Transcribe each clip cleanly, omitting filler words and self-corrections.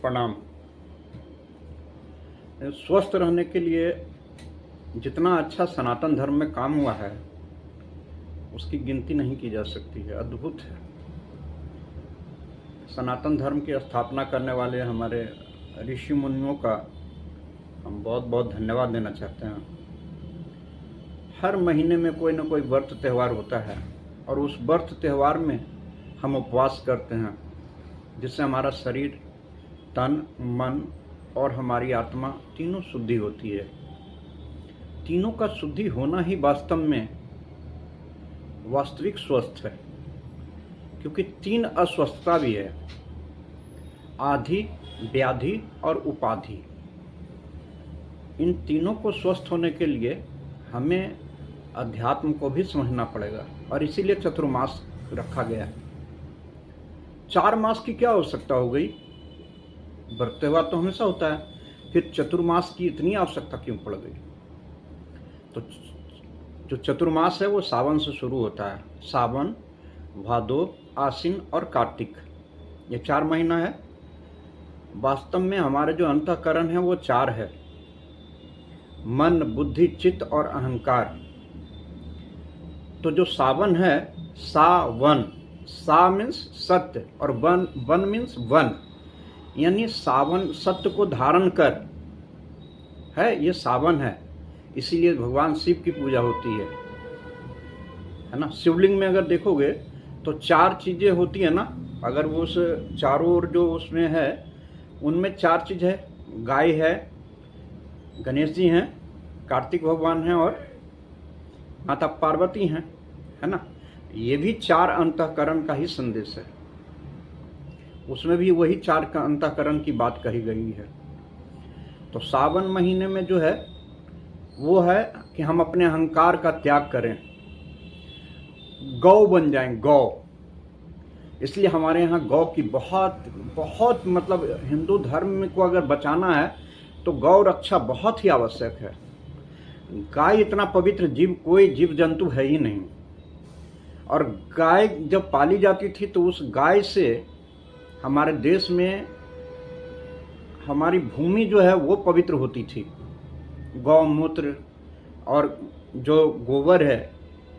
प्रणाम। स्वस्थ रहने के लिए जितना अच्छा सनातन धर्म में काम हुआ है उसकी गिनती नहीं की जा सकती है। अद्भुत है। सनातन धर्म की स्थापना करने वाले हमारे ऋषि मुनियों का हम बहुत बहुत धन्यवाद देना चाहते हैं। हर महीने में कोई ना कोई व्रत त्यौहार होता है और उस व्रत त्यौहार में हम उपवास करते हैं, जिससे हमारा शरीर, तन, मन और हमारी आत्मा तीनों शुद्धि होती है। तीनों का शुद्धि होना ही वास्तव में वास्तविक स्वस्थ है, क्योंकि तीन अस्वस्थता भी है: आधि, व्याधि और उपाधि। इन तीनों को स्वस्थ होने के लिए हमें अध्यात्म को भी समझना पड़ेगा और इसीलिए चतुर्मास रखा गया है। 4 मास की क्या आवश्यकता हो गई? व्रत त्यौहार तो हमेशा होता है, फिर चतुर्मास की इतनी आवश्यकता क्यों पड़ गई? तो जो चतुर्मास है वो सावन से शुरू होता है। सावन, भादो, आश्विन और कार्तिक, ये 4 महीना है। वास्तव में हमारे जो अंतःकरण है वो 4 है: मन, बुद्धि, चित्त और अहंकार। तो जो सावन है, सावन, सा मीन्स सत्य और वन मीन्स वन, यानी सावन सत्य को धारण कर है, ये सावन है। इसीलिए भगवान शिव की पूजा होती है ना। शिवलिंग में अगर देखोगे तो 4 चीज़ें होती है ना। अगर वो उस चारों ओर जो उसमें है उनमें 4 चीज़ है: गाय है, गणेश जी हैं, कार्तिक भगवान हैं और माता पार्वती हैं, है ना। ये भी 4 अंतःकरण का ही संदेश है। उसमें भी वही 4 का अंतःकरण की बात कही गई है। तो सावन महीने में जो है वो है कि हम अपने अहंकार का त्याग करें, गौ बन जाएं, गौ। इसलिए हमारे यहाँ गौ की बहुत बहुत मतलब हिंदू धर्म को अगर बचाना है तो गौ रक्षा बहुत ही आवश्यक है। गाय इतना पवित्र जीव कोई जीव जंतु है ही नहीं। और गाय जब पाली जाती थी तो उस गाय से हमारे देश में हमारी भूमि जो है वो पवित्र होती थी। गौमूत्र और जो गोबर है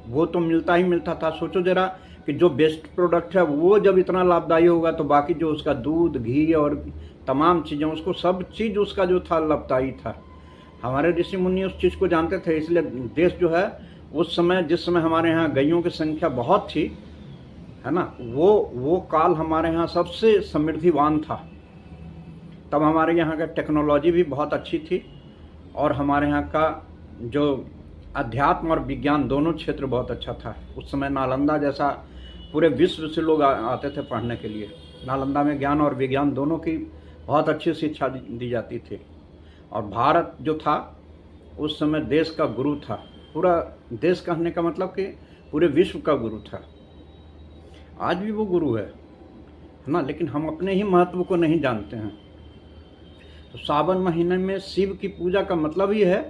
वो तो मिलता ही मिलता था। सोचो जरा कि जो बेस्ट प्रोडक्ट है वो जब इतना लाभदायी होगा तो बाकी जो उसका दूध, घी और तमाम चीज़ें, उसको सब चीज़ उसका जो था लाभदायी था। हमारे ऋषि मुनि उस चीज़ को जानते थे। इसलिए देश जो है उस समय, जिस समय हमारे यहाँ गायों की संख्या बहुत थी, है ना, वो काल हमारे यहाँ सबसे समृद्धिवान था। तब हमारे यहाँ का टेक्नोलॉजी भी बहुत अच्छी थी और हमारे यहाँ का जो अध्यात्म और विज्ञान दोनों क्षेत्र बहुत अच्छा था। उस समय नालंदा जैसा पूरे विश्व से लोग आते थे पढ़ने के लिए। नालंदा में ज्ञान और विज्ञान दोनों की बहुत अच्छी शिक्षा दी जाती थी। और भारत जो था उस समय देश का गुरु था। पूरा देश कहने का मतलब कि पूरे विश्व का गुरु था। आज भी वो गुरु है ना, लेकिन हम अपने ही महत्व को नहीं जानते हैं। तो सावन महीने में शिव की पूजा का मतलब ही है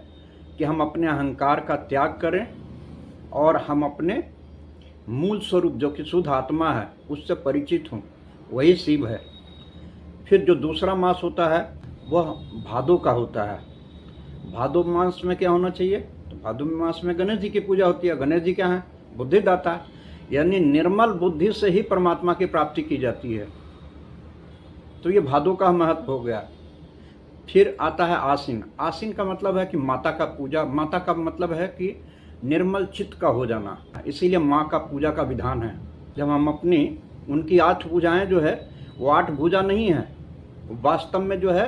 कि हम अपने अहंकार का त्याग करें और हम अपने मूल स्वरूप जो कि शुद्ध आत्मा है उससे परिचित हों, वही शिव है। फिर जो दूसरा मास होता है वह भादो का होता है। भादो मास में क्या होना चाहिए? तो भादो मास में गणेश जी की पूजा होती है। गणेश जी क्या हैं? बुद्धिदाता, यानी निर्मल बुद्धि से ही परमात्मा की प्राप्ति की जाती है। तो ये भादो का महत्व हो गया। फिर आता है आश्विन। आश्विन का मतलब है कि माता का पूजा। माता का मतलब है कि निर्मल चित्त का हो जाना। इसीलिए माँ का पूजा का विधान है। जब हम अपनी उनकी 8 भुजाएं जो है वो 8 भुजा नहीं है, वास्तव में जो है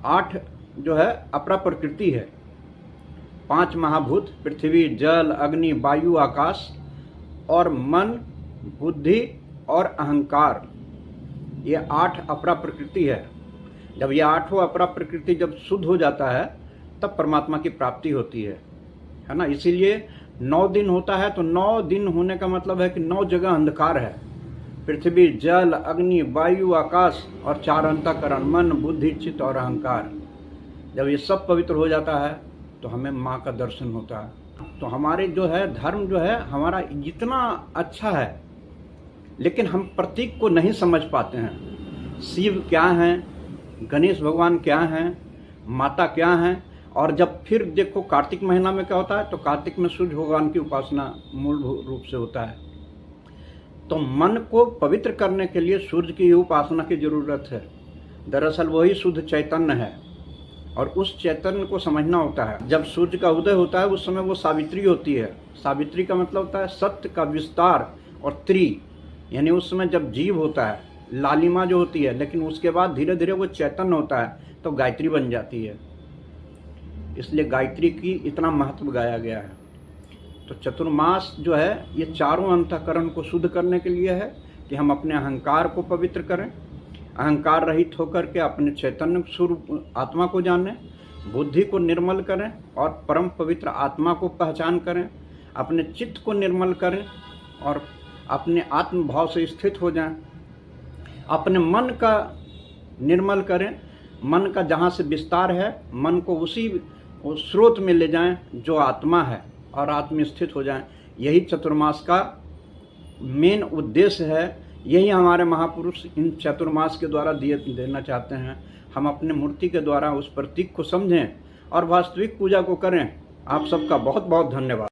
8 जो है अपरा प्रकृति है। 5 महाभूत: पृथ्वी, जल, अग्नि, वायु, आकाश और मन, बुद्धि और अहंकार। ये 8 अपरा प्रकृति है। जब ये 8वां अपरा प्रकृति जब शुद्ध हो जाता है तब परमात्मा की प्राप्ति होती है ना। इसीलिए 9 दिन होता है। तो 9 दिन होने का मतलब है कि 9 जगह अंधकार है: पृथ्वी, जल, अग्नि, वायु, आकाश और 4 अंतःकरण: मन, बुद्धि, चित्त और अहंकार। जब ये सब पवित्र हो जाता है तो हमें माँ का दर्शन होता है। तो हमारे जो है धर्म जो है हमारा इतना अच्छा है, लेकिन हम प्रतीक को नहीं समझ पाते हैं। शिव क्या हैं, गणेश भगवान क्या हैं, माता क्या हैं। और जब फिर देखो कार्तिक महीना में क्या होता है, तो कार्तिक में सूर्य भगवान की उपासना मूल रूप से होता है। तो मन को पवित्र करने के लिए सूर्य की उपासना की जरूरत है। दरअसल वही शुद्ध चैतन्य है और उस चैतन्य को समझना होता है। जब सूर्य का उदय होता है उस समय वो सावित्री होती है। सावित्री का मतलब होता है सत्य का विस्तार, और त्री यानी उस समय जब जीव होता है, लालिमा जो होती है, लेकिन उसके बाद धीरे धीरे वो चैतन्य होता है तो गायत्री बन जाती है। इसलिए गायत्री की इतना महत्व गाया गया है। तो चतुर्मास जो है ये चारों अंतःकरण को शुद्ध करने के लिए है कि हम अपने अहंकार को पवित्र करें, अहंकार रहित होकर के अपने चैतन्य स्वरूप आत्मा को जानें, बुद्धि को निर्मल करें और परम पवित्र आत्मा को पहचान करें, अपने चित्त को निर्मल करें और अपने आत्म भाव से स्थित हो जाएं, अपने मन का निर्मल करें, मन का जहाँ से विस्तार है मन को उसी स्रोत में ले जाएं जो आत्मा है और आत्म स्थित हो जाएं। यही चतुर्मास का मेन उद्देश्य है। यही हमारे महापुरुष इन चतुर्मास के द्वारा देना चाहते हैं। हम अपने मूर्ति के द्वारा उस प्रतीक को समझें और वास्तविक पूजा को करें। आप सबका बहुत बहुत धन्यवाद।